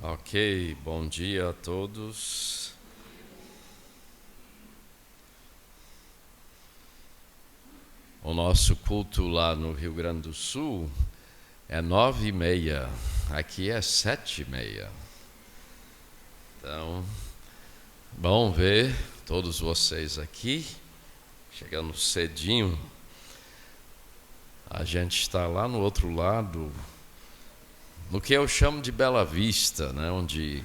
Ok, bom dia a todos. O nosso culto lá no Rio Grande do Sul é 9h30, aqui é 7h30. Então, bom ver todos vocês aqui, chegando cedinho. A gente está lá no outro lado, no que eu chamo de Bela Vista, né, onde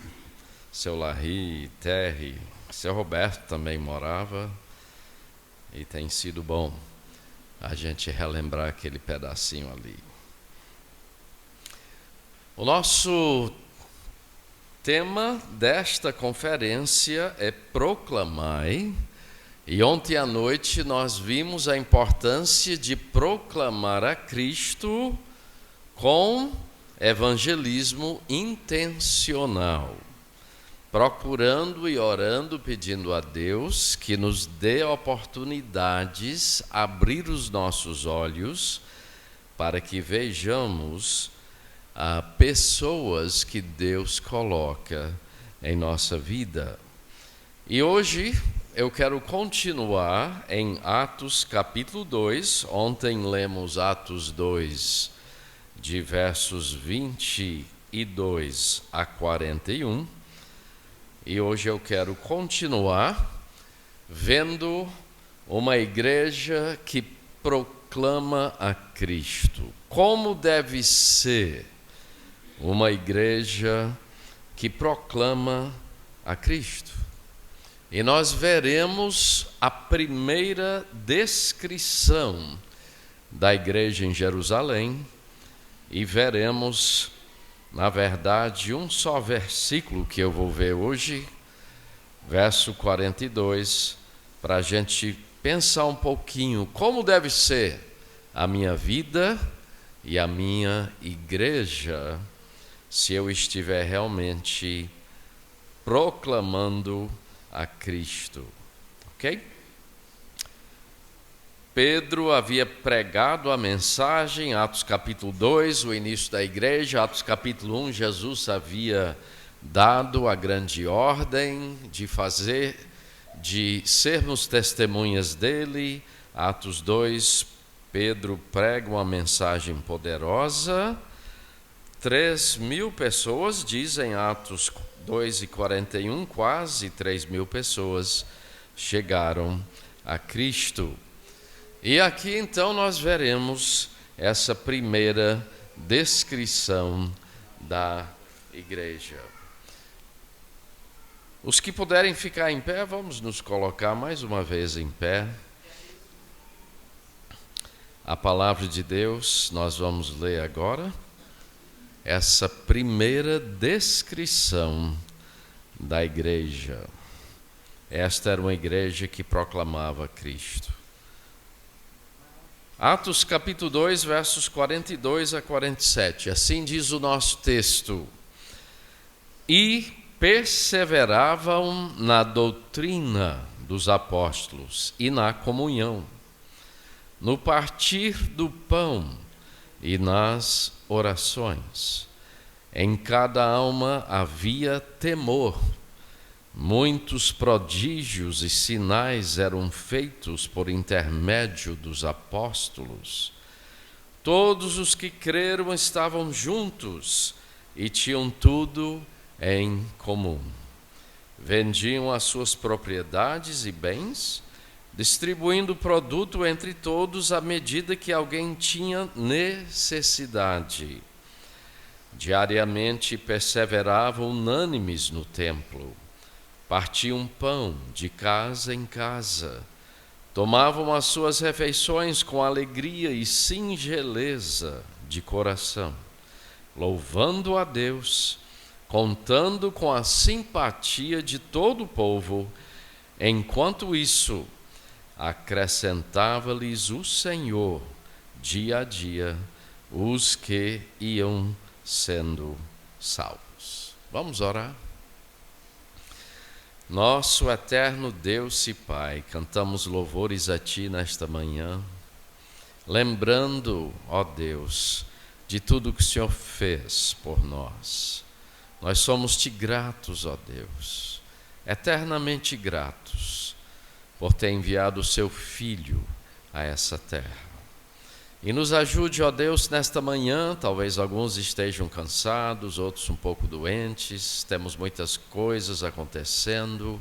seu Larry, Terry, seu Roberto também morava, e tem sido bom a gente relembrar aquele pedacinho ali. O nosso tema desta conferência é Proclamai, e ontem à noite nós vimos a importância de proclamar a Cristo com evangelismo intencional, procurando e orando, pedindo a Deus que nos dê oportunidades, abrir os nossos olhos para que vejamos pessoas que Deus coloca em nossa vida. E hoje eu quero continuar em Atos capítulo 2, ontem lemos Atos 2, de versos 22 a 41, e hoje eu quero continuar vendo uma igreja que proclama a Cristo. Como deve ser uma igreja que proclama a Cristo? E nós veremos a primeira descrição da igreja em Jerusalém, e veremos, na verdade, um só versículo que eu vou ver hoje, verso 42, para a gente pensar um pouquinho como deve ser a minha vida e a minha igreja, se eu estiver realmente proclamando a Cristo, ok? Pedro havia pregado a mensagem, Atos capítulo 2, o início da igreja. Atos capítulo 1, Jesus havia dado a grande ordem de sermos testemunhas dele. Atos 2, Pedro prega uma mensagem poderosa. 3.000 pessoas, dizem Atos 2:41, quase 3.000 pessoas chegaram a Cristo. E aqui então nós veremos essa primeira descrição da igreja. Os que puderem ficar em pé, vamos nos colocar mais uma vez em pé. A palavra de Deus, nós vamos ler agora essa primeira descrição da igreja. Esta era uma igreja que proclamava Cristo. Atos capítulo 2, versos 42 a 47, assim diz o nosso texto: E perseveravam na doutrina dos apóstolos e na comunhão, no partir do pão e nas orações. Em cada alma havia temor. Muitos prodígios e sinais eram feitos por intermédio dos apóstolos. Todos os que creram estavam juntos e tinham tudo em comum. Vendiam as suas propriedades e bens, distribuindo o produto entre todos à medida que alguém tinha necessidade. Diariamente perseveravam unânimes no templo. Partiam pão de casa em casa, tomavam as suas refeições com alegria e singeleza de coração, louvando a Deus, contando com a simpatia de todo o povo. Enquanto isso, acrescentava-lhes o Senhor, dia a dia, os que iam sendo salvos. Vamos orar? Nosso eterno Deus e Pai, cantamos louvores a Ti nesta manhã, lembrando, ó Deus, de tudo que o Senhor fez por nós. Nós somos-te gratos, ó Deus, eternamente gratos, por ter enviado o seu Filho a essa terra. E nos ajude, ó Deus, nesta manhã. Talvez alguns estejam cansados, outros um pouco doentes, temos muitas coisas acontecendo,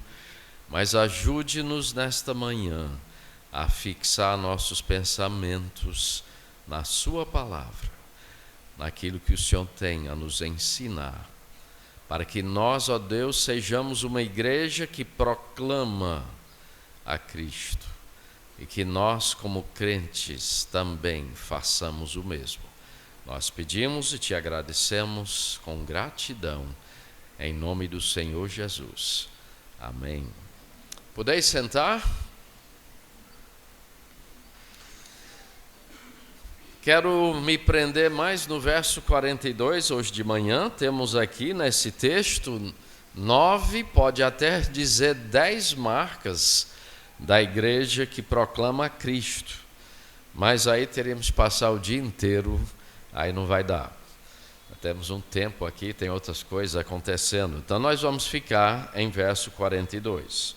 mas ajude-nos nesta manhã a fixar nossos pensamentos na sua palavra, naquilo que o Senhor tem a nos ensinar, para que nós, ó Deus, sejamos uma igreja que proclama a Cristo, e que nós, como crentes, também façamos o mesmo. Nós pedimos e te agradecemos com gratidão, em nome do Senhor Jesus. Amém. Podeis sentar? Quero me prender mais no verso 42, hoje de manhã. Temos aqui nesse texto 9, pode até dizer 10 marcas da igreja que proclama a Cristo, mas aí teríamos que passar o dia inteiro, aí não vai dar. Temos um tempo aqui, tem outras coisas acontecendo, então nós vamos ficar em verso 42.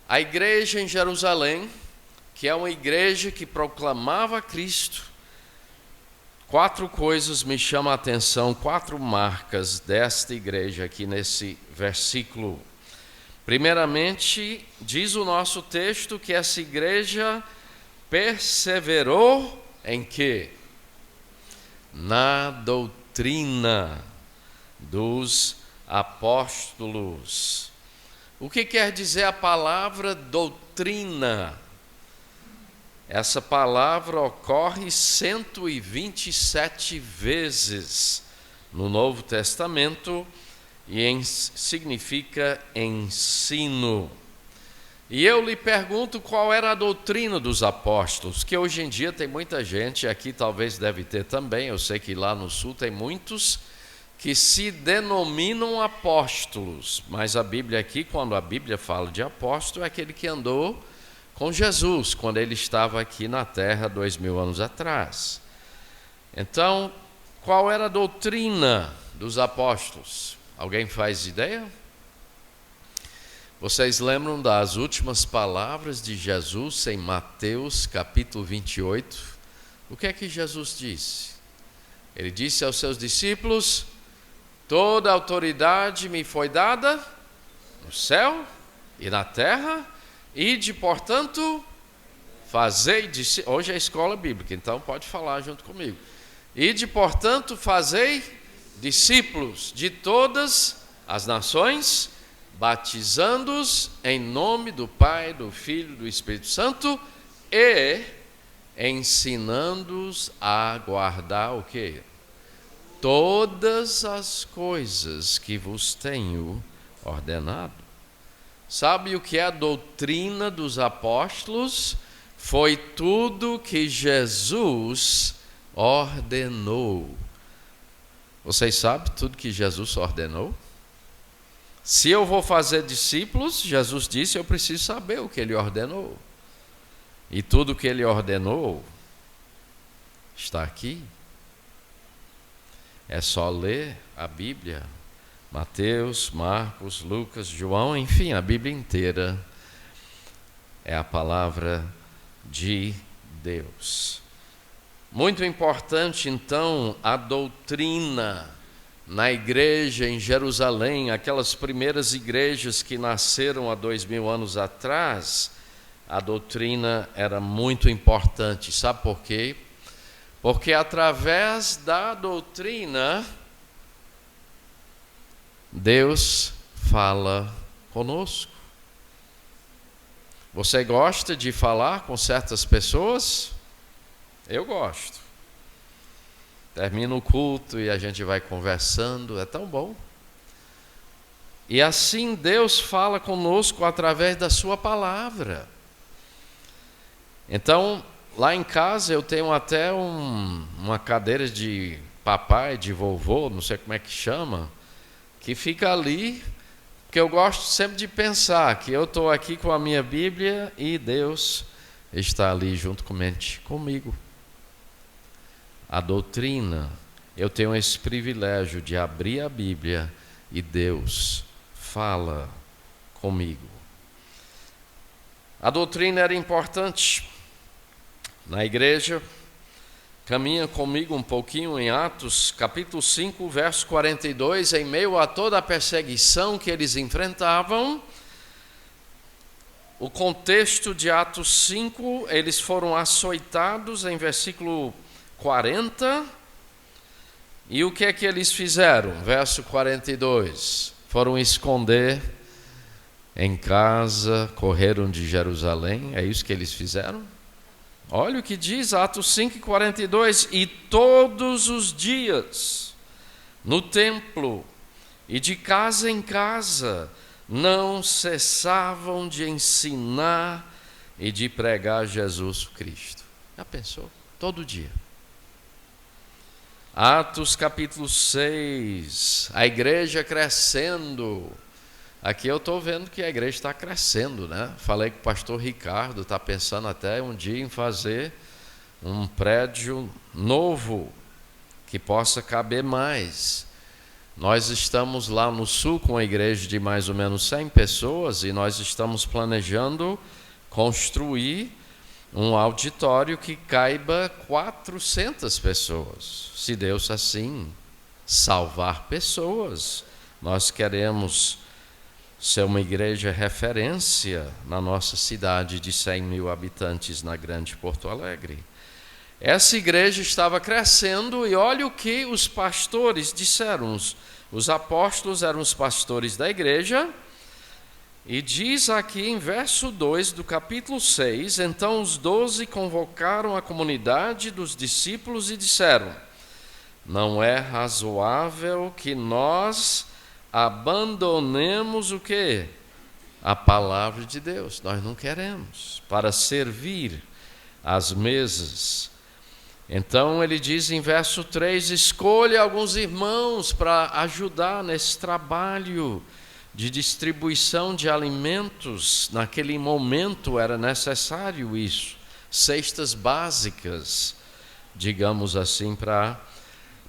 A igreja em Jerusalém, que é uma igreja que proclamava Cristo, 4 coisas me chamam a atenção, 4 marcas desta igreja aqui nesse versículo. Primeiramente, diz o nosso texto que essa igreja perseverou em quê? Na doutrina dos apóstolos. O que quer dizer a palavra doutrina? Essa palavra ocorre 127 vezes no Novo Testamento e significa ensino. E eu lhe pergunto qual era a doutrina dos apóstolos, que hoje em dia tem muita gente, aqui talvez deve ter também, eu sei que lá no sul tem muitos, que se denominam apóstolos, mas a Bíblia aqui, quando a Bíblia fala de apóstolo, é aquele que andou com Jesus, quando ele estava aqui na terra 2000 anos atrás. Então, qual era a doutrina dos apóstolos? Alguém faz ideia? Vocês lembram das últimas palavras de Jesus em Mateus capítulo 28? O que é que Jesus disse? Ele disse aos seus discípulos: toda autoridade me foi dada no céu e na terra, ide, portanto, fazei discípulos. Hoje é a escola bíblica, então pode falar junto comigo. Ide, portanto, fazei discípulos de todas as nações, batizando-os em nome do Pai, do Filho e do Espírito Santo e ensinando-os a guardar o quê? Todas as coisas que vos tenho ordenado. Sabe o que é a doutrina dos apóstolos? Foi tudo que Jesus ordenou. Vocês sabem tudo que Jesus ordenou? Se eu vou fazer discípulos, Jesus disse, eu preciso saber o que ele ordenou. E tudo que ele ordenou está aqui. É só ler a Bíblia. Mateus, Marcos, Lucas, João, enfim, a Bíblia inteira é a palavra de Deus. Muito importante, então, a doutrina na igreja em Jerusalém, aquelas primeiras igrejas que nasceram há 2000 anos atrás, a doutrina era muito importante. Sabe por quê? Porque através da doutrina, Deus fala conosco. Você gosta de falar com certas pessoas? Eu gosto. Termina o culto e a gente vai conversando, é tão bom. E assim Deus fala conosco através da sua palavra. Então, lá em casa eu tenho até uma cadeira de papai, de vovô, não sei como é que chama, que fica ali, porque eu gosto sempre de pensar que eu estou aqui com a minha Bíblia e Deus está ali junto comigo. A doutrina. eu tenho esse privilégio de abrir a Bíblia e Deus fala comigo. A doutrina era importante na igreja. Caminha comigo um pouquinho em Atos, capítulo 5, verso 42. Em meio a toda a perseguição que eles enfrentavam, o contexto de Atos 5, eles foram açoitados em versículo 40. E o que é que eles fizeram? Verso 42. Foram esconder em casa, correram de Jerusalém. É isso que eles fizeram? Olha o que diz Atos 5:42. E todos os dias, no templo e de casa em casa, não cessavam de ensinar e de pregar Jesus Cristo. Já pensou? Todo dia. Atos capítulo 6, a igreja crescendo. Aqui eu estou vendo que a igreja está crescendo, né? Falei com o pastor Ricardo, está pensando até um dia em fazer um prédio novo, que possa caber mais. Nós estamos lá no sul com a igreja de mais ou menos 100 pessoas e nós estamos planejando construir um auditório que caiba 400 pessoas. Se Deus assim salvar pessoas, nós queremos ser uma igreja referência na nossa cidade de 100 mil habitantes na Grande Porto Alegre. Essa igreja estava crescendo e olha o que os pastores disseram. Os apóstolos eram os pastores da igreja. E diz aqui em verso 2 do capítulo 6, então os 12 convocaram a comunidade dos discípulos e disseram: não é razoável que nós abandonemos o quê? A palavra de Deus. Nós não queremos, para servir às mesas. Então ele diz em verso 3, escolha alguns irmãos para ajudar nesse trabalho de distribuição de alimentos. Naquele momento era necessário isso, cestas básicas, digamos assim, para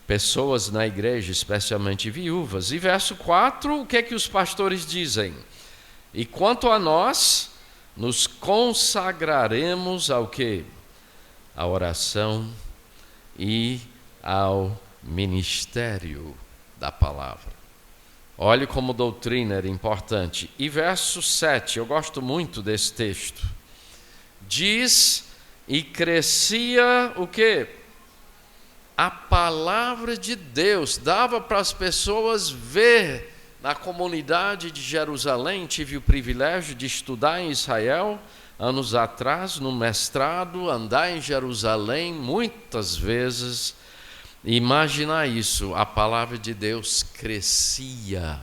pessoas na igreja, especialmente viúvas. E verso 4, o que é que os pastores dizem? E quanto a nós, nos consagraremos ao quê? À oração e ao ministério da palavra. Olhe como doutrina era importante. E verso 7, eu gosto muito desse texto. Diz, e crescia o quê? A palavra de Deus. Dava para as pessoas ver na comunidade de Jerusalém. Tive o privilégio de estudar em Israel anos atrás, no mestrado, andar em Jerusalém muitas vezes. Imaginar isso, a palavra de Deus crescia,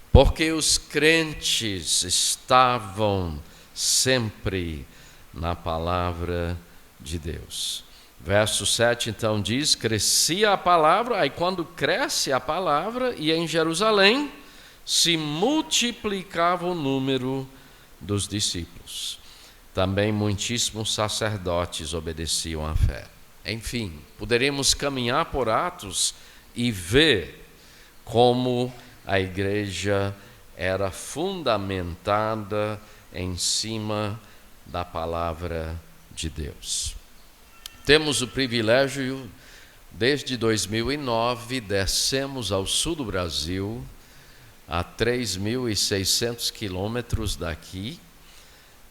porque os crentes estavam sempre na palavra de Deus. Verso 7 então diz, crescia a palavra, aí quando cresce a palavra, e em Jerusalém se multiplicava o número dos discípulos. Também muitíssimos sacerdotes obedeciam à fé. Enfim, poderíamos caminhar por Atos e ver como a igreja era fundamentada em cima da palavra de Deus. Temos o privilégio, desde 2009, descemos ao sul do Brasil, a 3.600 quilômetros daqui,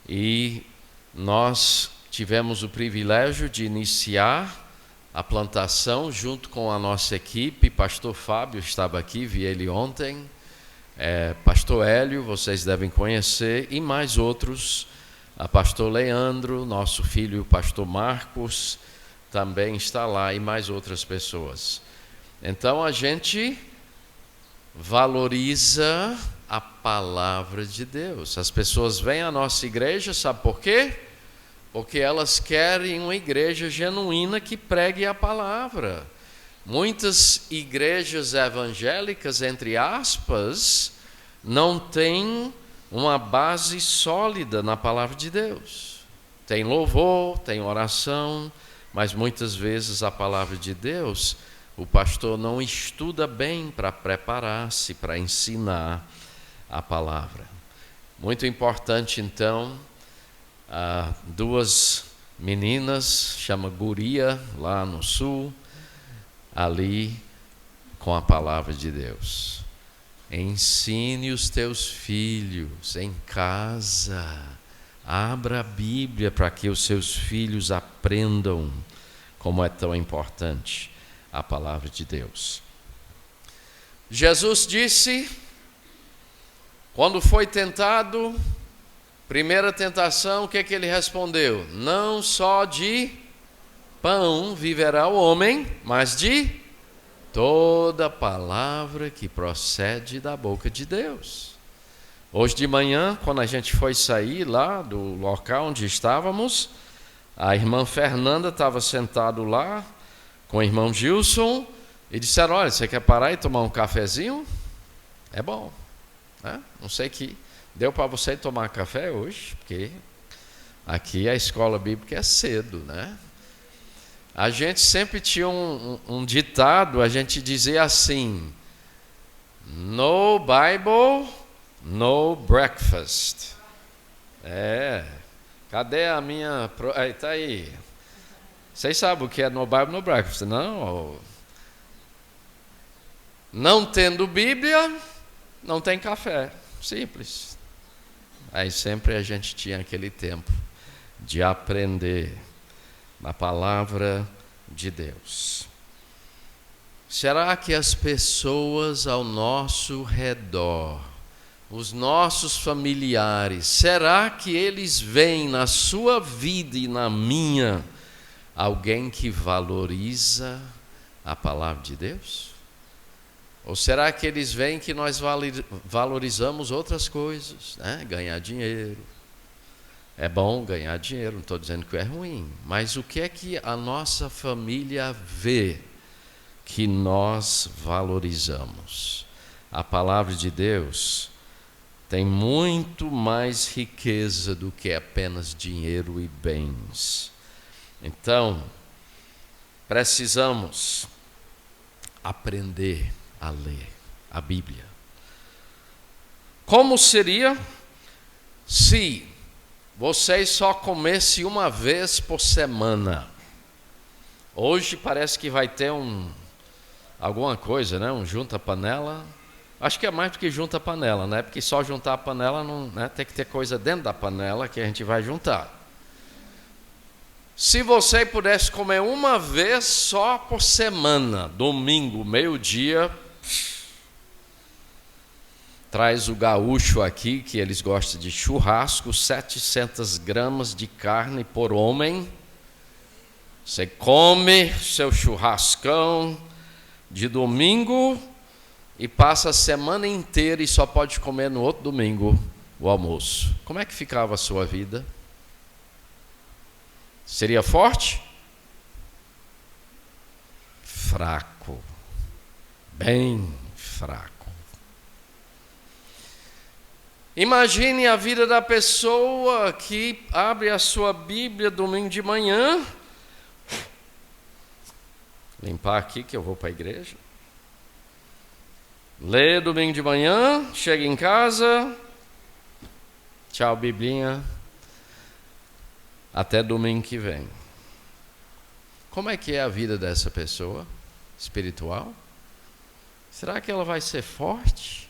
e nós tivemos o privilégio de iniciar a plantação junto com a nossa equipe. Pastor Fábio estava aqui, vi ele ontem, Pastor Hélio, vocês devem conhecer, e mais outros, a Pastor Leandro, nosso filho Pastor Marcos, também está lá, e mais outras pessoas. Então a gente valoriza a palavra de Deus. As pessoas vêm à nossa igreja, sabe por quê? Porque elas querem uma igreja genuína que pregue a palavra. Muitas igrejas evangélicas, entre aspas, não têm uma base sólida na palavra de Deus. Tem louvor, tem oração, mas muitas vezes a palavra de Deus o pastor não estuda bem para preparar-se para ensinar a palavra. Muito importante, então, duas meninas, chama Guria, lá no sul, ali com a palavra de Deus. Ensine os teus filhos em casa. Abra a Bíblia para que os seus filhos aprendam como é tão importante a palavra de Deus. Jesus disse, quando foi tentado, primeira tentação, o que ele respondeu? Não só de pão viverá o homem, mas de toda palavra que procede da boca de Deus. Hoje de manhã, quando a gente foi sair lá do local onde estávamos, a irmã Fernanda estava sentada lá com o irmão Gilson e disseram, olha, você quer parar e tomar um cafezinho? É bom, né? Não sei que deu para você tomar café hoje, porque aqui a escola bíblica é cedo, né? A gente sempre tinha um ditado, a gente dizia assim, no Bible, no breakfast. Cadê a minha... Está aí. Vocês sabem o que é no Bible, no breakfast, não? Não tendo Bíblia, não tem café. Simples. Aí sempre a gente tinha aquele tempo de aprender na palavra de Deus. Será que as pessoas ao nosso redor, os nossos familiares, será que eles veem na sua vida e na minha alguém que valoriza a palavra de Deus? Ou será que eles veem que nós valorizamos outras coisas, né? Ganhar dinheiro. É bom ganhar dinheiro, não estou dizendo que é ruim, mas o que é que a nossa família vê que nós valorizamos? A palavra de Deus tem muito mais riqueza do que apenas dinheiro e bens. Então, precisamos aprender a ler a Bíblia. Como seria se vocês só comessem uma vez por semana? Hoje parece que vai ter alguma coisa, né? Um junta-panela. Acho que é mais do que junta-panela, né? Porque só juntar a panela não, né? Tem que ter coisa dentro da panela que a gente vai juntar. Se você pudesse comer uma vez só por semana, domingo, meio-dia, traz o gaúcho aqui, que eles gostam de churrasco, 700 gramas de carne por homem. Você come seu churrascão de domingo e passa a semana inteira e só pode comer no outro domingo o almoço. Como é que ficava a sua vida? Seria forte? Fraco. Bem fraco. Imagine a vida da pessoa que abre a sua Bíblia domingo de manhã. Limpar aqui que eu vou para a igreja. Lê domingo de manhã, chega em casa. Tchau, Biblinha. Até domingo que vem. Como é que é a vida dessa pessoa espiritual? Será que ela vai ser forte?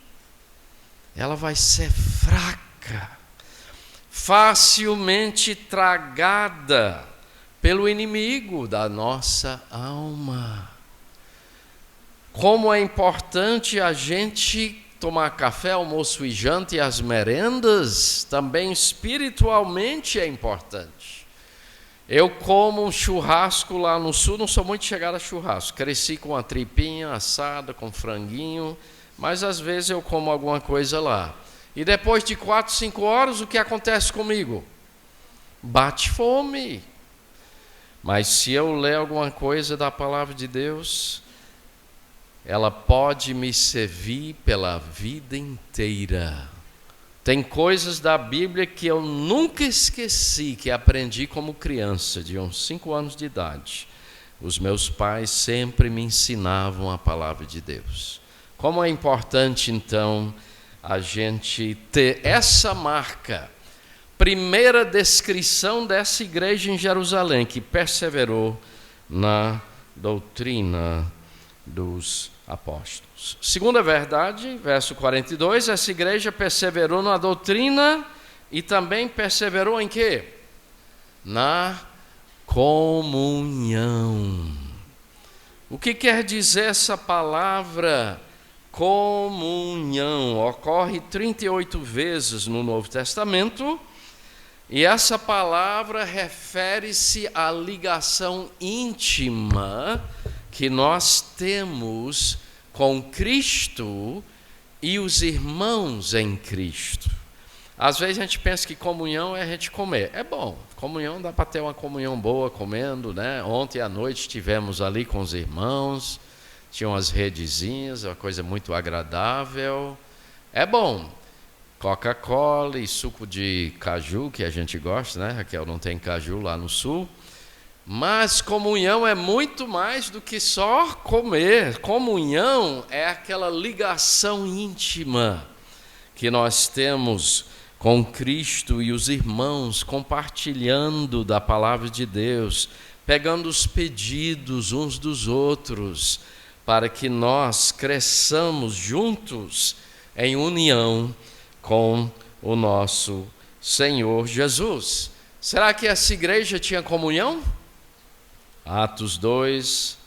Ela vai ser fraca, facilmente tragada pelo inimigo da nossa alma. Como é importante a gente tomar café, almoço e janta e as merendas, também espiritualmente é importante. Eu como um churrasco lá no sul, não sou muito chegado a churrasco, cresci com uma tripinha assada, com franguinho, mas às vezes eu como alguma coisa lá. E depois de 4, 5 horas, o que acontece comigo? Bate fome. Mas se eu ler alguma coisa da palavra de Deus, ela pode me servir pela vida inteira. Tem coisas da Bíblia que eu nunca esqueci, que aprendi como criança, de uns 5 anos de idade. os meus pais sempre me ensinavam a palavra de Deus. Como é importante, então, a gente ter essa marca. Primeira descrição dessa igreja em Jerusalém, que perseverou na doutrina dos apóstolos. Segunda verdade, verso 42, essa igreja perseverou na doutrina e também perseverou em quê? Na comunhão. O que quer dizer essa palavra comunhão? Ocorre 38 vezes no Novo Testamento, e essa palavra refere-se à ligação íntima que nós temos com Cristo e os irmãos em Cristo. Às vezes a gente pensa que comunhão é a gente comer. É bom, comunhão dá para ter uma comunhão boa comendo, né? Ontem à noite estivemos ali com os irmãos, tinham umas redezinhas, uma coisa muito agradável. É bom. Coca-Cola e suco de caju, que a gente gosta, né? Raquel não tem caju lá no sul. Mas comunhão é muito mais do que só comer. Comunhão é aquela ligação íntima que nós temos com Cristo e os irmãos, compartilhando da palavra de Deus, pegando os pedidos uns dos outros, para que nós cresçamos juntos em união com o nosso Senhor Jesus. Será que essa igreja tinha comunhão? Atos 2,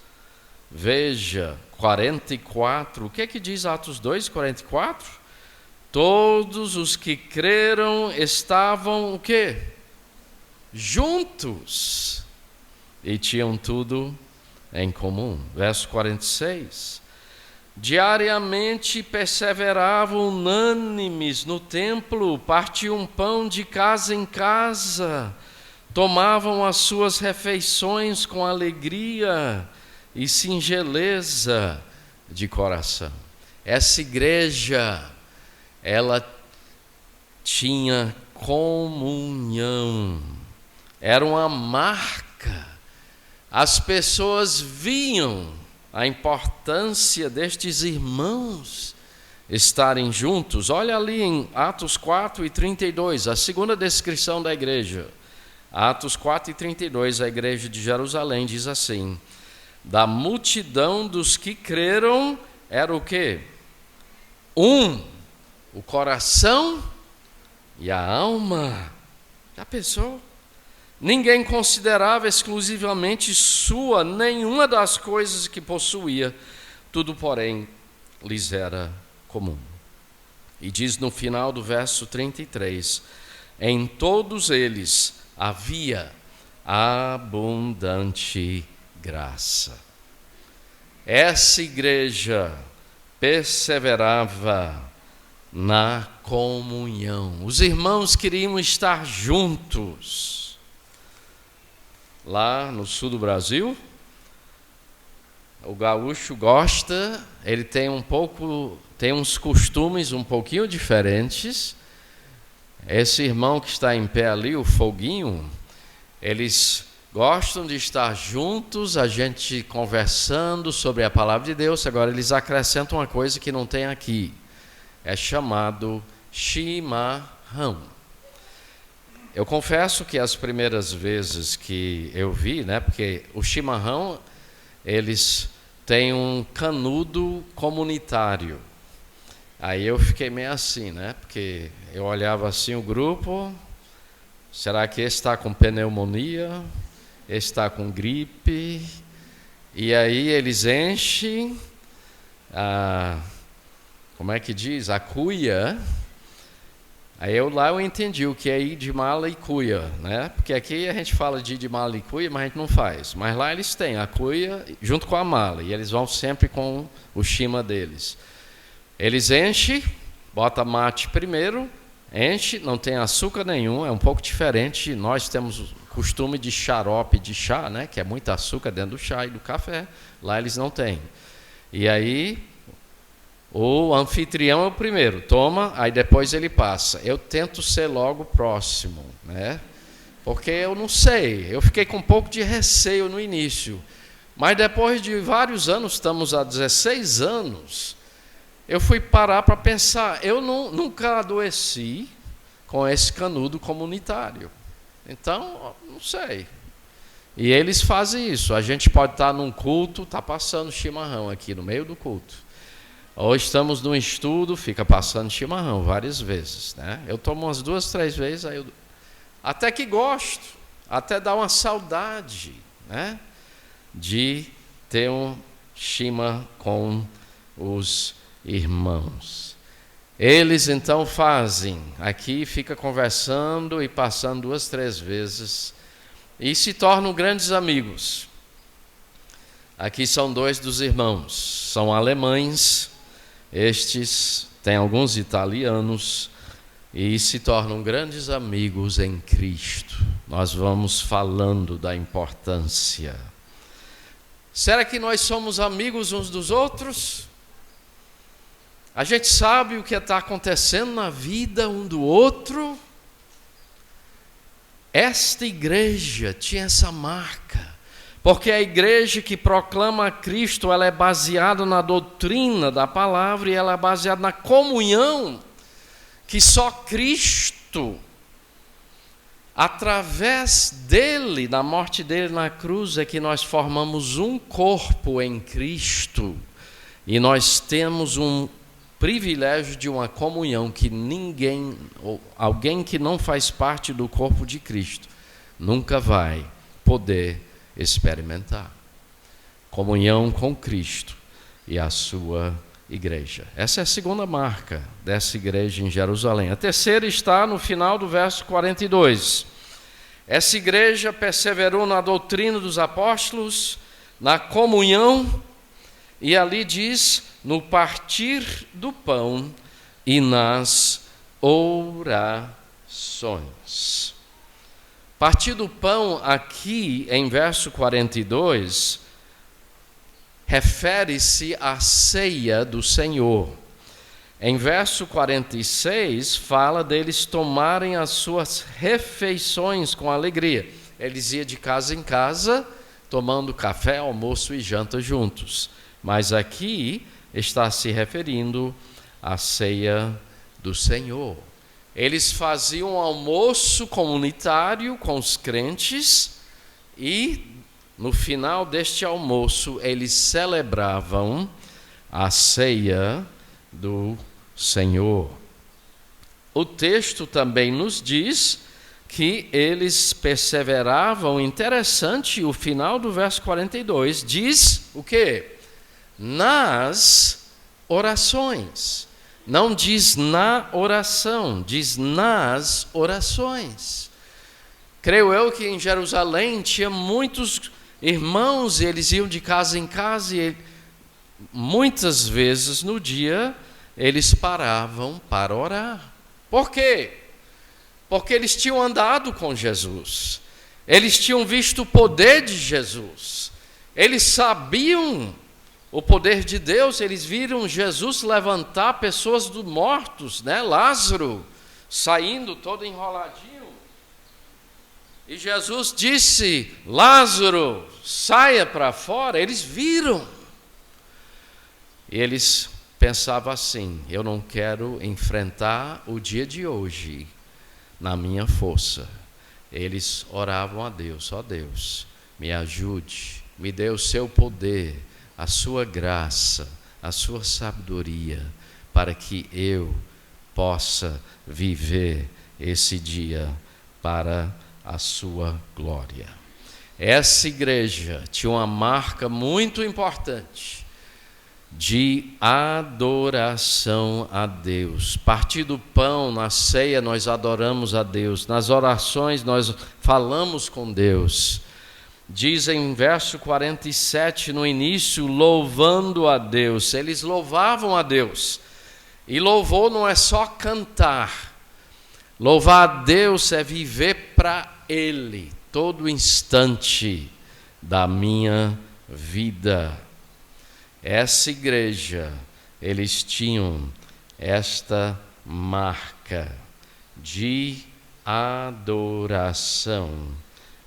veja, 44. O que é que diz Atos 2, 44? Todos os que creram estavam o quê? Juntos. E tinham tudo em comum. Verso 46. Diariamente perseveravam unânimes no templo, partiam pão de casa em casa, tomavam as suas refeições com alegria e singeleza de coração. Essa igreja, ela tinha comunhão, era uma marca. As pessoas viam a importância destes irmãos estarem juntos. Olha ali em Atos 4 e 32, a segunda descrição da igreja. Atos 4 e 32, a igreja de Jerusalém diz assim: da multidão dos que creram era o quê? O coração e a alma. Já pensou? Ninguém considerava exclusivamente sua nenhuma das coisas que possuía, tudo, porém, lhes era comum. E diz no final do verso 33, em todos eles havia abundante graça. Essa igreja perseverava na comunhão. Os irmãos queriam estar juntos. Lá no sul do Brasil, o gaúcho gosta, ele tem uns costumes um pouquinho diferentes. Esse irmão que está em pé ali, o Foguinho, eles gostam de estar juntos, a gente conversando sobre a palavra de Deus. Agora eles acrescentam uma coisa que não tem aqui, é chamado chimarrão. Eu confesso que as primeiras vezes que eu vi, porque o chimarrão, eles têm um canudo comunitário. Aí eu fiquei meio assim, porque eu olhava assim o grupo, será que esse está com pneumonia, esse está com gripe? E aí eles enchem como é que diz? A cuia. Aí eu entendi o que é ir de mala e cuia, Porque aqui a gente fala de ir de mala e cuia, mas a gente não faz. Mas lá eles têm a cuia junto com a mala, e eles vão sempre com o chima deles. Eles enchem, bota mate primeiro, enche, não tem açúcar nenhum, é um pouco diferente. Nós temos o costume de xarope de chá, que é muito açúcar dentro do chá e do café. Lá eles não têm. E aí o anfitrião é o primeiro, toma, aí depois ele passa. Eu tento ser logo próximo, porque eu não sei, eu fiquei com um pouco de receio no início, Mas depois de vários anos, estamos há 16 anos, eu fui parar para pensar, eu nunca adoeci com esse canudo comunitário. Então, não sei. E eles fazem isso. A gente pode estar num culto, está passando chimarrão aqui no meio do culto. Ou estamos num estudo, fica passando chimarrão várias vezes, né? Eu tomo umas 2, 3 vezes, aí até que gosto, até dá uma saudade, né? De ter um chima com os irmãos. Eles então fazem, aqui fica conversando e passando 2, 3 vezes e se tornam grandes amigos. Aqui são 2 dos irmãos, são alemães, estes têm alguns italianos e se tornam grandes amigos em Cristo. Nós vamos falando da importância. Será que nós somos amigos uns dos outros? A gente sabe o que está acontecendo na vida um do outro? Esta igreja tinha essa marca, porque a igreja que proclama a Cristo, ela é baseada na doutrina da palavra e ela é baseada na comunhão que só Cristo, através dele, da morte dele na cruz, é que nós formamos um corpo em Cristo e nós temos um privilégio de uma comunhão que ninguém, ou alguém que não faz parte do corpo de Cristo, nunca vai poder experimentar. Comunhão com Cristo e a sua igreja. Essa é a segunda marca dessa igreja em Jerusalém. A terceira está no final do verso 42. Essa igreja perseverou na doutrina dos apóstolos, na comunhão, e ali diz, no partir do pão e nas orações. Partir do pão aqui em verso 42 refere-se à ceia do Senhor. Em verso 46 fala deles tomarem as suas refeições com alegria. Eles iam de casa em casa tomando café, almoço e janta juntos. Mas aqui está se referindo à ceia do Senhor. Eles faziam um almoço comunitário com os crentes e, no final deste almoço, eles celebravam a ceia do Senhor. O texto também nos diz que eles perseveravam. Interessante, o final do verso 42 diz o quê? Nas orações. Não diz na oração, diz nas orações. Creio eu que em Jerusalém tinha muitos irmãos e eles iam de casa em casa e muitas vezes no dia eles paravam para orar. Por quê? Porque eles tinham andado com Jesus. Eles tinham visto o poder de Jesus. Eles sabiam o poder de Deus, eles viram Jesus levantar pessoas dos mortos, né? Lázaro saindo todo enroladinho. E Jesus disse, Lázaro, saia para fora. Eles viram. E eles pensavam assim, eu não quero enfrentar o dia de hoje na minha força. Eles oravam a Deus, ó Deus, me ajude, me dê o seu poder, a sua graça, a sua sabedoria, para que eu possa viver esse dia para a sua glória. Essa igreja tinha uma marca muito importante de adoração a Deus. Partir do pão, na ceia nós adoramos a Deus, nas orações nós falamos com Deus. Diz em verso 47, no início, louvando a Deus. Eles louvavam a Deus. E louvor não é só cantar. Louvar a Deus é viver para Ele, todo instante da minha vida. Essa igreja, eles tinham esta marca de adoração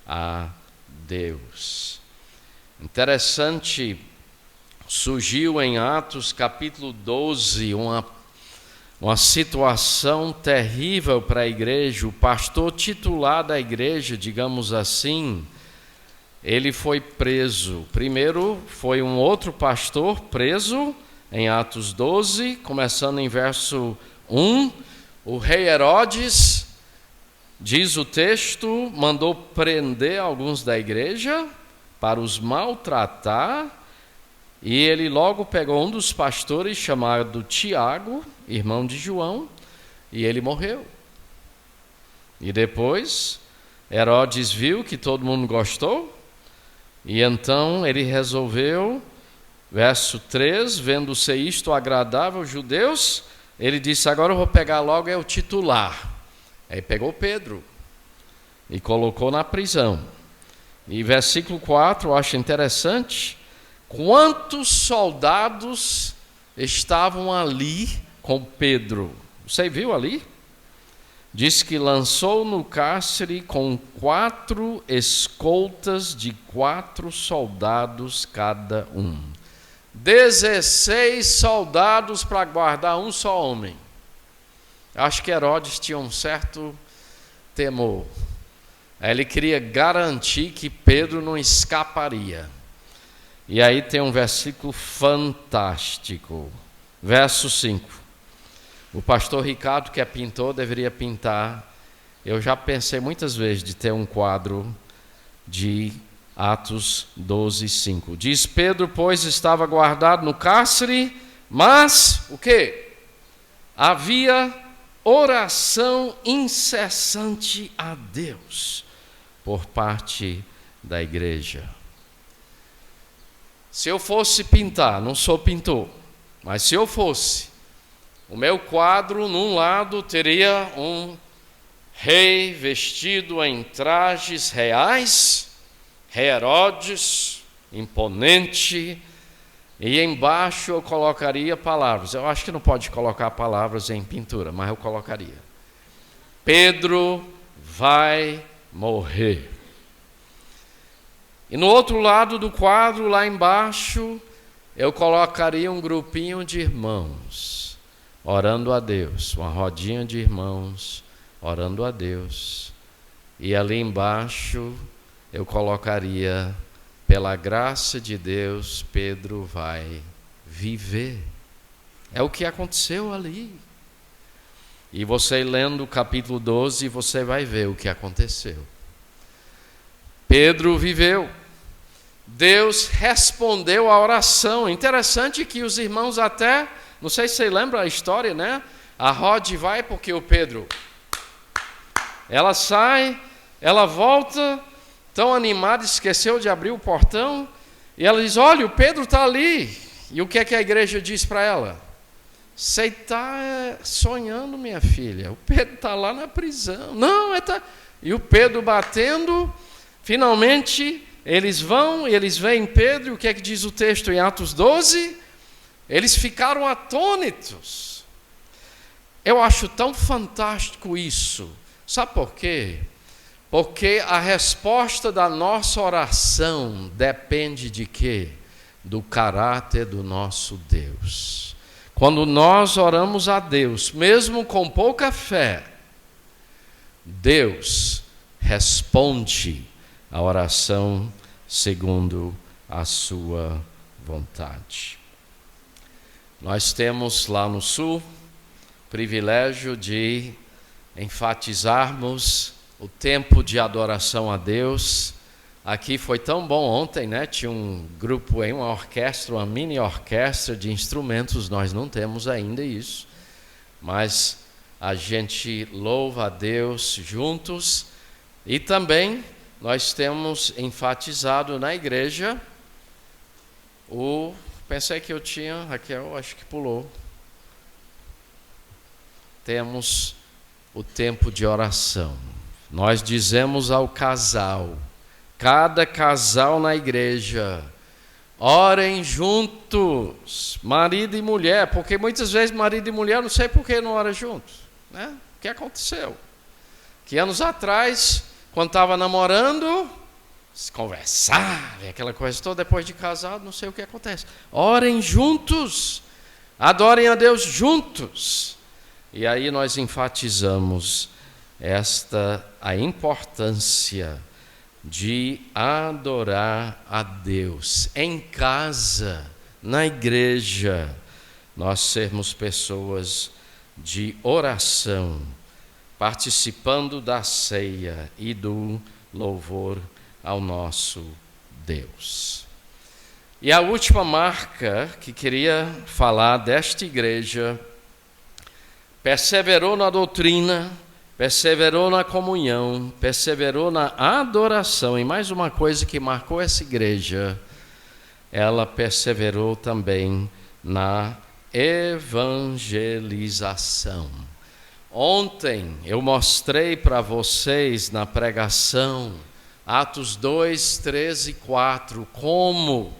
a Deus. Interessante, surgiu em Atos capítulo 12 uma situação terrível para a igreja. O pastor titular da igreja, digamos assim, ele foi preso. Primeiro foi um outro pastor preso em Atos 12, começando em verso 1. O rei Herodes, diz o texto, mandou prender alguns da igreja para os maltratar, e ele logo pegou um dos pastores chamado Tiago, irmão de João, e ele morreu. E depois Herodes viu que todo mundo gostou, e então ele resolveu, verso 3, vendo ser isto agradável aos judeus, ele disse: agora eu vou pegar logo o titular. Aí pegou Pedro e colocou na prisão. E versículo 4, eu acho interessante, quantos soldados estavam ali com Pedro? Você viu ali? Diz que lançou no cárcere com 4 escoltas de 4 soldados cada um. 16 soldados para guardar um só homem. Acho que Herodes tinha um certo temor. Ele queria garantir que Pedro não escaparia. E aí tem um versículo fantástico. Verso 5. O pastor Ricardo, que é pintor, deveria pintar. Eu já pensei muitas vezes de ter um quadro de Atos 12, 5. Diz: Pedro, pois, estava guardado no cárcere, mas, o quê? Havia oração incessante a Deus por parte da igreja. Se eu fosse pintar, não sou pintor, mas se eu fosse, o meu quadro, num lado, teria um rei vestido em trajes reais, rei Herodes, imponente, e embaixo eu colocaria palavras. Eu acho que não pode colocar palavras em pintura, mas eu colocaria: Pedro vai morrer. E no outro lado do quadro, lá embaixo, eu colocaria um grupinho de irmãos, orando a Deus, uma rodinha de irmãos, orando a Deus. E ali embaixo, eu colocaria: pela graça de Deus, Pedro vai viver. É o que aconteceu ali. E você lendo o capítulo 12, você vai ver o que aconteceu. Pedro viveu. Deus respondeu à oração. Interessante que os irmãos até, não sei se você lembra a história, né? A Rod vai porque o Pedro, ela sai, ela volta, tão animada, esqueceu de abrir o portão, e ela diz: olha, o Pedro está ali. E o que é que a igreja diz para ela? Você está sonhando, minha filha, o Pedro está lá na prisão. Não, está. E o Pedro batendo, finalmente eles vão, e eles veem Pedro, e o que é que diz o texto em Atos 12? Eles ficaram atônitos. Eu acho tão fantástico isso. Sabe por quê? Porque a resposta da nossa oração depende de quê? Do caráter do nosso Deus. Quando nós oramos a Deus, mesmo com pouca fé, Deus responde a oração segundo a sua vontade. Nós temos lá no Sul o privilégio de enfatizarmos o tempo de adoração a Deus. Aqui foi tão bom ontem, né? Tinha um grupo aí, uma orquestra, uma mini orquestra de instrumentos. Nós não temos ainda isso, mas a gente louva a Deus juntos. E também nós temos enfatizado na igreja pensei que eu tinha, Raquel, acho que pulou. Temos o tempo de oração. Nós dizemos ao casal, cada casal na igreja: orem juntos, marido e mulher, porque muitas vezes marido e mulher, não sei por que não oram juntos, né? O que aconteceu? Que anos atrás, quando estava namorando, se conversar, aquela coisa toda. Depois de casado, não sei o que acontece. Orem juntos, adorem a Deus juntos. E aí nós enfatizamos a importância de adorar a Deus em casa, na igreja, nós sermos pessoas de oração, participando da ceia e do louvor ao nosso Deus. E a última marca que queria falar desta igreja: perseverou na doutrina, perseverou na comunhão, perseverou na adoração. E mais uma coisa que marcou essa igreja: ela perseverou também na evangelização. Ontem eu mostrei para vocês na pregação, Atos 2, 13 e 4, como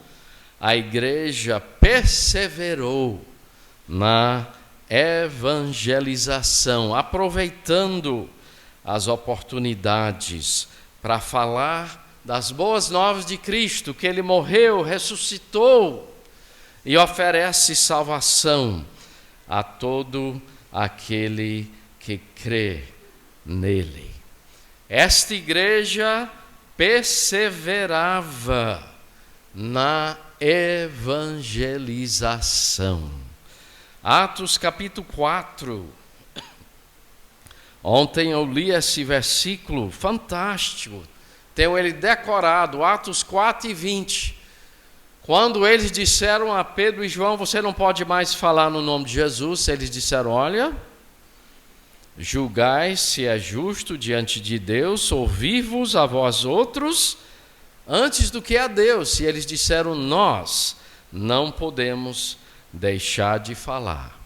a igreja perseverou na evangelização, aproveitando as oportunidades para falar das boas novas de Cristo, que Ele morreu, ressuscitou e oferece salvação a todo aquele que crê nele. Esta igreja perseverava na evangelização. Atos capítulo 4. Ontem eu li esse versículo fantástico. Tenho ele decorado, Atos 4 e 20. Quando eles disseram a Pedro e João: você não pode mais falar no nome de Jesus, eles disseram: olha, julgai se é justo diante de Deus ouvir-vos a vós outros antes do que a Deus. E eles disseram: nós não podemos deixar de falar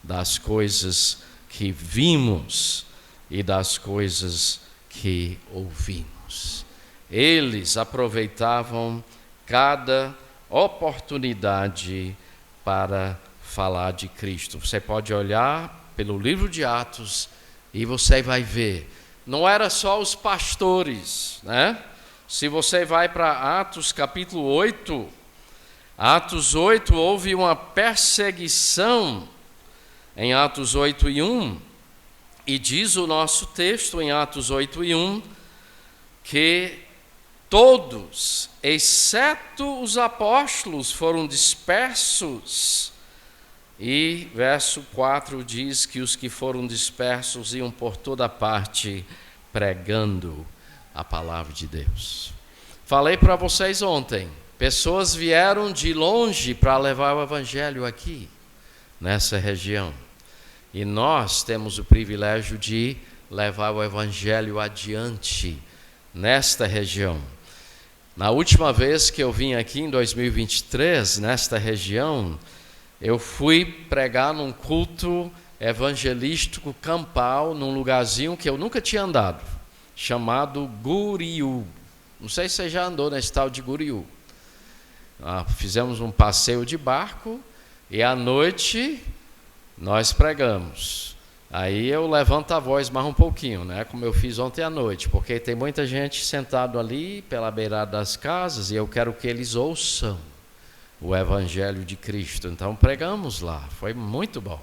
das coisas que vimos e das coisas que ouvimos. Eles aproveitavam cada oportunidade para falar de Cristo. Você pode olhar pelo livro de Atos e você vai ver, não era só os pastores, né? Se você vai para Atos capítulo 8, Atos 8, houve uma perseguição em Atos 8 e 1, e diz o nosso texto em Atos 8 e 1, que todos, exceto os apóstolos, foram dispersos. E verso 4 diz que os que foram dispersos iam por toda parte pregando a palavra de Deus. Falei para vocês ontem, pessoas vieram de longe para levar o evangelho aqui, nessa região. E nós temos o privilégio de levar o evangelho adiante nesta região. Na última vez que eu vim aqui, em 2023, nesta região, eu fui pregar num culto evangelístico campal, num lugarzinho que eu nunca tinha andado, chamado Guriú. Não sei se você já andou nesse tal de Guriú. Fizemos um passeio de barco e à noite nós pregamos. Aí eu levanto a voz mais um pouquinho, né? Como eu fiz ontem à noite, porque tem muita gente sentado ali pela beirada das casas e eu quero que eles ouçam o Evangelho de Cristo. Então pregamos lá, foi muito bom.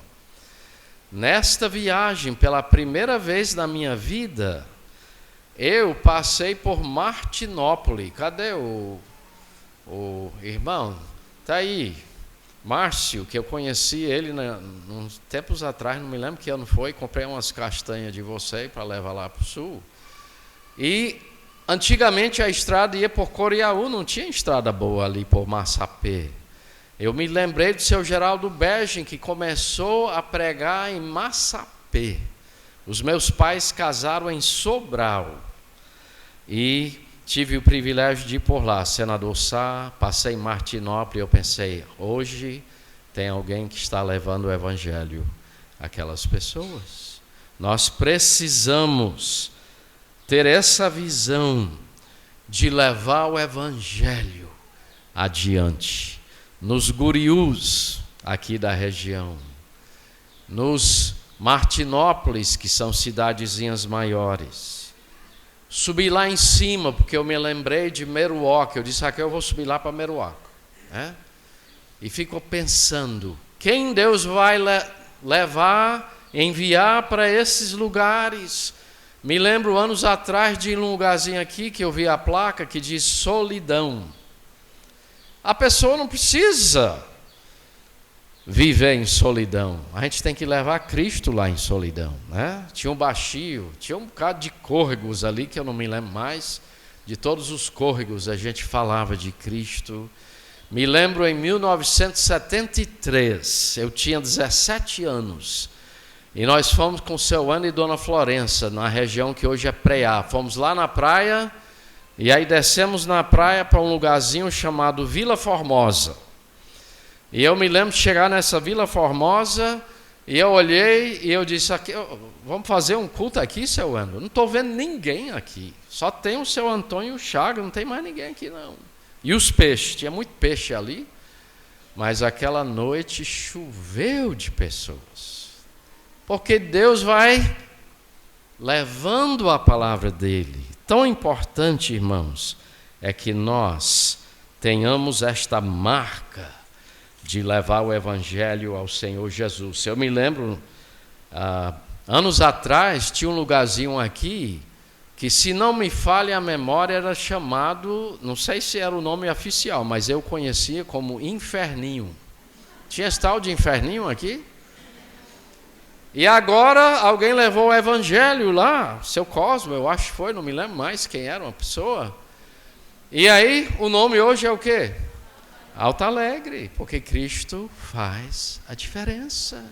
Nesta viagem, pela primeira vez na minha vida, eu passei por Martinópolis. Cadê o irmão? Está aí, Márcio, que eu conheci ele uns tempos atrás, não me lembro que ano foi, comprei umas castanhas de você para levar lá para o sul. E antigamente a estrada ia por Coriaú, não tinha estrada boa ali por Massapê. Eu me lembrei do seu Geraldo Bergin, que começou a pregar em Massapê. Os meus pais casaram em Sobral e tive o privilégio de ir por lá, Senador Sá, passei em Martinópolis e eu pensei, hoje tem alguém que está levando o evangelho àquelas pessoas. Nós precisamos ter essa visão de levar o evangelho adiante, nos Guriús aqui da região, nos Martinópolis, que são cidadezinhas maiores, subi lá em cima, porque eu me lembrei de Meruoc. Eu disse, Raquel, eu vou subir lá para Meruoc. E fico pensando, quem Deus vai levar, enviar para esses lugares? Me lembro anos atrás de um lugarzinho aqui que eu vi a placa que diz solidão. A pessoa não precisa viver em solidão. A gente tem que levar Cristo lá em solidão, né? Tinha um baixio, tinha um bocado de córregos ali que eu não me lembro mais. De todos os córregos a gente falava de Cristo. Me lembro em 1973, eu tinha 17 anos. E nós fomos com o seu Ana e Dona Florença, na região que hoje é Preá. Fomos lá na praia, e aí descemos na praia para um lugarzinho chamado Vila Formosa. E eu me lembro de chegar nessa Vila Formosa, e eu olhei e eu disse, aqui, vamos fazer um culto aqui, seu Ana? Eu não estou vendo ninguém aqui. Só tem o seu Antônio e o Chagas, não tem mais ninguém aqui não. E os peixes, tinha muito peixe ali, mas aquela noite choveu de pessoas. Porque Deus vai levando a palavra dele. Tão importante, irmãos, é que nós tenhamos esta marca de levar o evangelho ao Senhor Jesus. Eu me lembro, anos atrás, tinha um lugarzinho aqui, que se não me falha a memória, era chamado, não sei se era o nome oficial, mas eu conhecia como Inferninho. Tinha esse tal de Inferninho aqui? E agora alguém levou o evangelho lá, seu Cosmo, eu acho que foi, não me lembro mais quem era uma pessoa. E aí o nome hoje é o quê? Alto Alegre, porque Cristo faz a diferença.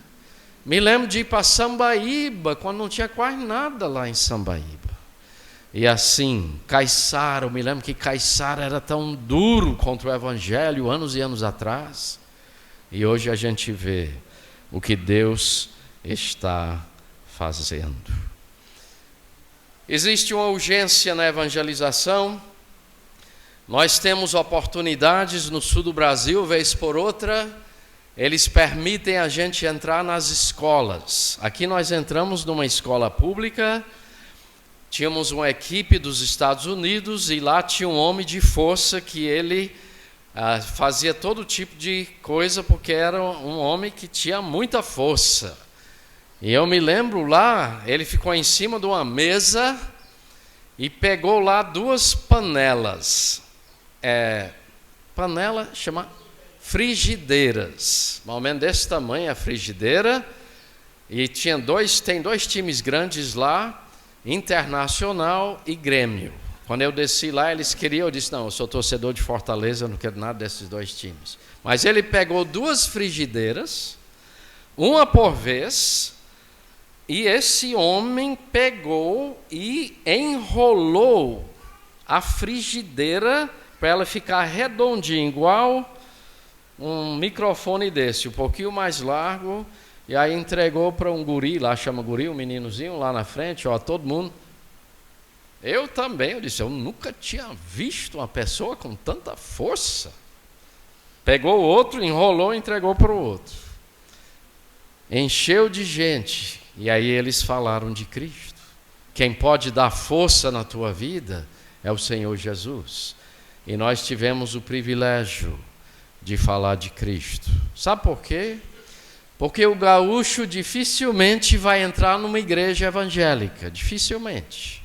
Me lembro de ir para Sambaíba, quando não tinha quase nada lá em Sambaíba. E assim, Caiçara, eu me lembro que Caiçara era tão duro contra o evangelho anos e anos atrás. E hoje a gente vê o que Deus está fazendo. Existe uma urgência na evangelização. Nós temos oportunidades no sul do Brasil, vez por outra, eles permitem a gente entrar nas escolas. Aqui nós entramos numa escola pública, tínhamos uma equipe dos Estados Unidos e lá tinha um homem de força que ele fazia todo tipo de coisa porque era um homem que tinha muita força. E eu me lembro lá, ele ficou em cima de uma mesa e pegou lá 2 panelas. Panela chama frigideiras, mais ou menos desse tamanho a frigideira, e tem 2 times grandes lá, Internacional e Grêmio. Quando eu desci lá, eles queriam, eu disse, não, eu sou torcedor de Fortaleza, eu não quero nada desses 2 times. Mas ele pegou 2 frigideiras, uma por vez, e esse homem pegou e enrolou a frigideira para ela ficar redondinha, igual um microfone desse, um pouquinho mais largo, e aí entregou para um guri, lá chama guri, um meninozinho lá na frente, ó, todo mundo. Eu também, eu disse, eu nunca tinha visto uma pessoa com tanta força. Pegou o outro, enrolou e entregou para o outro. Encheu de gente, e aí eles falaram de Cristo. Quem pode dar força na tua vida é o Senhor Jesus. E nós tivemos o privilégio de falar de Cristo. Sabe por quê? Porque o gaúcho dificilmente vai entrar numa igreja evangélica, dificilmente.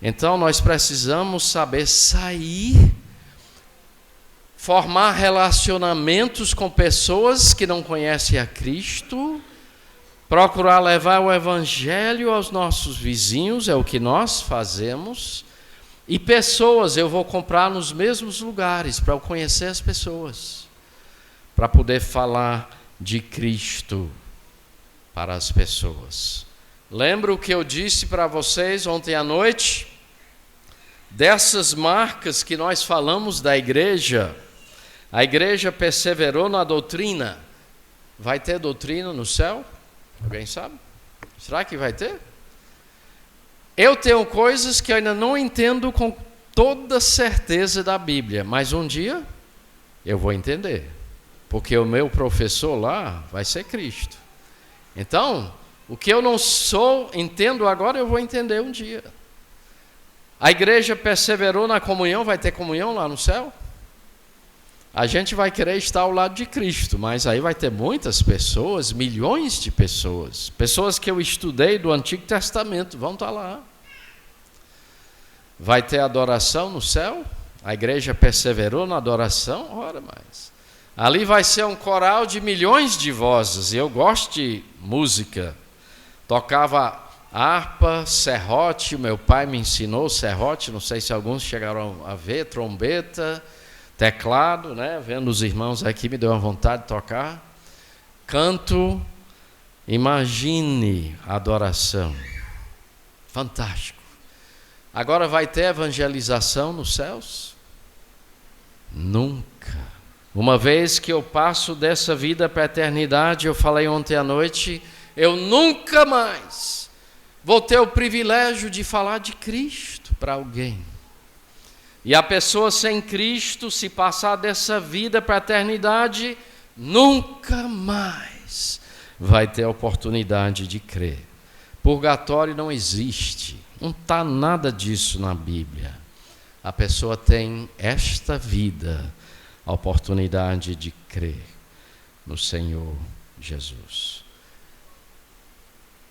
Então nós precisamos saber sair, formar relacionamentos com pessoas que não conhecem a Cristo, procurar levar o evangelho aos nossos vizinhos, é o que nós fazemos. E pessoas, eu vou comprar nos mesmos lugares para eu conhecer as pessoas, para poder falar de Cristo para as pessoas. Lembra o que eu disse para vocês ontem à noite? Dessas marcas que nós falamos da igreja, a igreja perseverou na doutrina. Vai ter doutrina no céu? Alguém sabe? Será que vai ter? Eu tenho coisas que eu ainda não entendo com toda certeza da Bíblia, mas um dia eu vou entender, porque o meu professor lá vai ser Cristo. Então, o que eu não entendo agora, eu vou entender um dia. A igreja perseverou na comunhão, vai ter comunhão lá no céu? A gente vai querer estar ao lado de Cristo, mas aí vai ter muitas pessoas, milhões de pessoas, pessoas que eu estudei do Antigo Testamento, vão estar lá. Vai ter adoração no céu? A igreja perseverou na adoração? Ora mais. Ali vai ser um coral de milhões de vozes, e eu gosto de música. Tocava harpa, serrote, meu pai me ensinou serrote, não sei se alguns chegaram a ver, trombeta, teclado, né? Vendo os irmãos aqui, me deu uma vontade de tocar. Canto, imagine a adoração. Fantástico. Agora vai ter evangelização nos céus? Nunca. Uma vez que eu passo dessa vida para a eternidade, eu falei ontem à noite, eu nunca mais vou ter o privilégio de falar de Cristo para alguém. E a pessoa sem Cristo, se passar dessa vida para a eternidade, nunca mais vai ter a oportunidade de crer. Purgatório não existe, não está nada disso na Bíblia. A pessoa tem esta vida, a oportunidade de crer no Senhor Jesus.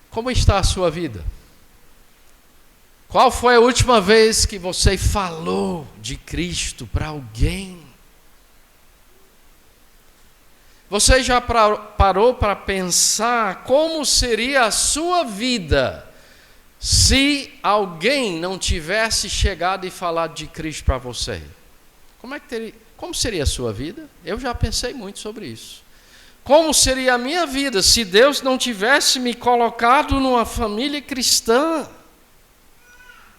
Como está a sua vida? Qual foi a última vez que você falou de Cristo para alguém? Você já parou para pensar como seria a sua vida se alguém não tivesse chegado e falado de Cristo para você? Como seria a sua vida? Eu já pensei muito sobre isso. Como seria a minha vida se Deus não tivesse me colocado numa família cristã?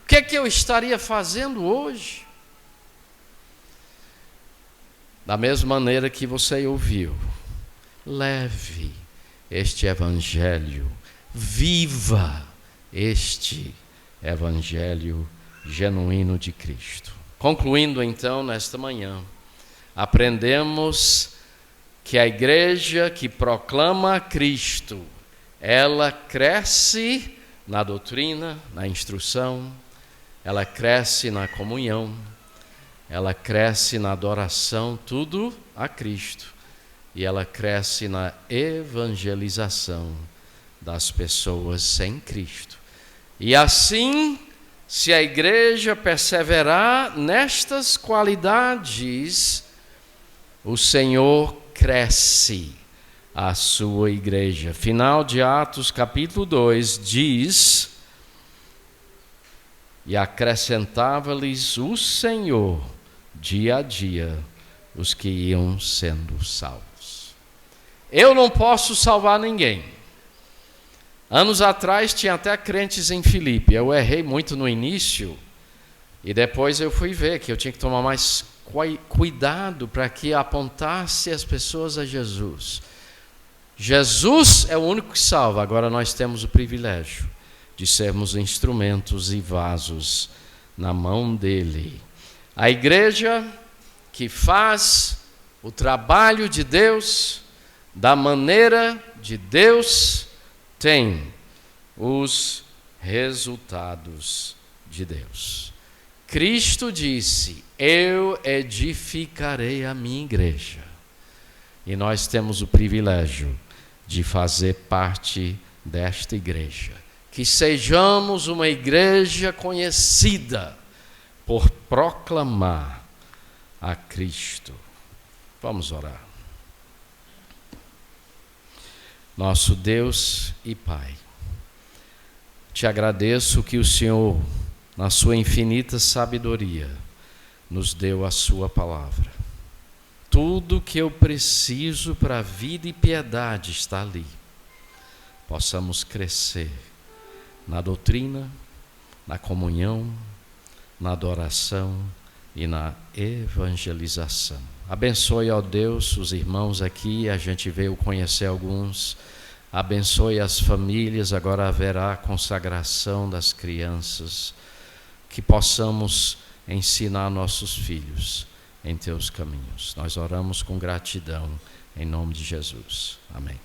O que é que eu estaria fazendo hoje? Da mesma maneira que você ouviu, leve este evangelho, viva este evangelho genuíno de Cristo. Concluindo então nesta manhã, aprendemos que a igreja que proclama Cristo, ela cresce na doutrina, na instrução, ela cresce na comunhão, ela cresce na adoração, tudo a Cristo, e ela cresce na evangelização das pessoas sem Cristo. E assim, se a igreja perseverar nestas qualidades, o Senhor cresce a sua igreja. Final de Atos capítulo 2 diz: e acrescentava-lhes o Senhor dia a dia os que iam sendo salvos. Eu não posso salvar ninguém. Anos atrás tinha até crentes em Filipe. Eu errei muito no início e depois eu fui ver que eu tinha que tomar mais cuidado para que apontasse as pessoas a Jesus. Jesus é o único que salva. Agora nós temos o privilégio de sermos instrumentos e vasos na mão dele. A igreja que faz o trabalho de Deus da maneira de Deus tem os resultados de Deus. Cristo disse: eu edificarei a minha igreja. E nós temos o privilégio de fazer parte desta igreja. Que sejamos uma igreja conhecida por proclamar a Cristo. Vamos orar. Nosso Deus e Pai, te agradeço que o Senhor, na sua infinita sabedoria, nos deu a sua palavra. Tudo que eu preciso para a vida e piedade está ali. Possamos crescer na doutrina, na comunhão, na adoração e na evangelização. Abençoe, ó Deus, os irmãos aqui, a gente veio conhecer alguns. Abençoe as famílias, agora haverá a consagração das crianças. Que possamos ensinar nossos filhos em teus caminhos. Nós oramos com gratidão, em nome de Jesus. Amém.